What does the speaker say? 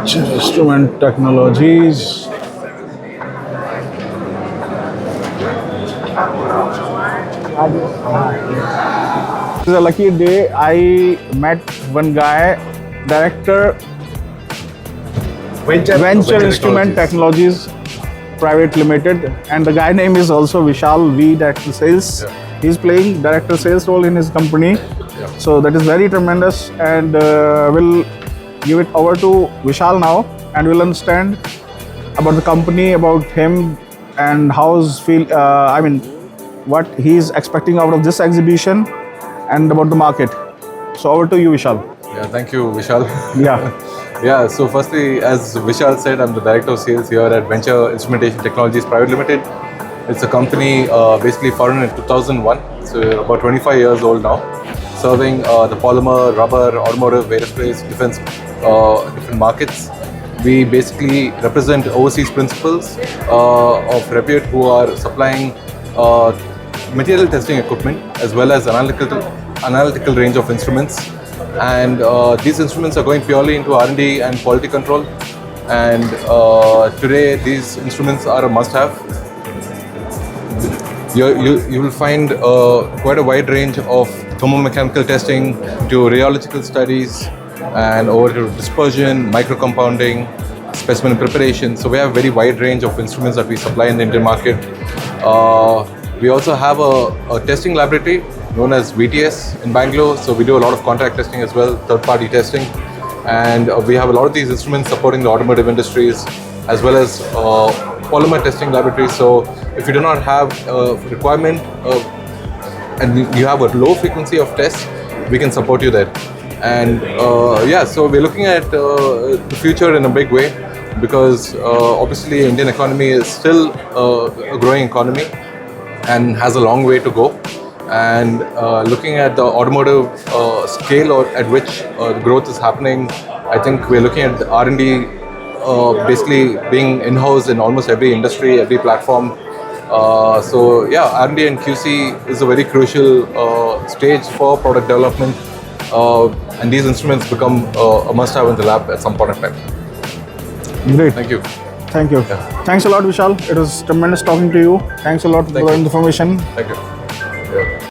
Instrument technologies. It was a lucky day. I met one guy, director, Venture Instrument Technologies Private Limited, and the guy name is also Vishal V, Director Sales. Yeah. He's playing Director Sales role in his company. Yeah. So that is very tremendous, and we'll give it over to Vishal now, and we'll understand about the company, about him, and how's feel. What he's expecting out of this exhibition, and about the market. So over to you, Vishal. Yeah, thank you, Vishal. Yeah. Yeah, so firstly, as Vishal said, I'm the Director of Sales here at Venture Instrumentation Technologies Private Limited. It's a company basically founded in 2001, so we're about 25 years old now, serving the polymer, rubber, automotive, aerospace, defense, different markets. We basically represent overseas principals of repute who are supplying material testing equipment as well as analytical range of instruments. And these instruments are going purely into R&D and quality control. And today these instruments are a must-have. You will find quite a wide range of thermomechanical testing to rheological studies and over to dispersion, micro-compounding, specimen preparation. So we have a very wide range of instruments that we supply in the Indian market. We also have a testing laboratory known as VTS in Bangalore. So we do a lot of contract testing as well, third-party testing. And we have a lot of these instruments supporting the automotive industries as well as polymer testing laboratories. So if you do not have a requirement and you have a low frequency of tests, we can support you there. And yeah, so we're looking at the future in a big way because obviously Indian economy is still a growing economy and has a long way to go. And looking at the automotive scale at which the growth is happening, I think we're looking at the R&D basically being in-house in almost every industry, every platform. So yeah, R&D and QC is a very crucial stage for product development. And these instruments become a must-have in the lab at some point of time. Great. Thank you. Thank you. Yeah. Thanks a lot, Vishal. It was tremendous talking to you. Thanks a lot for the information. Thank you.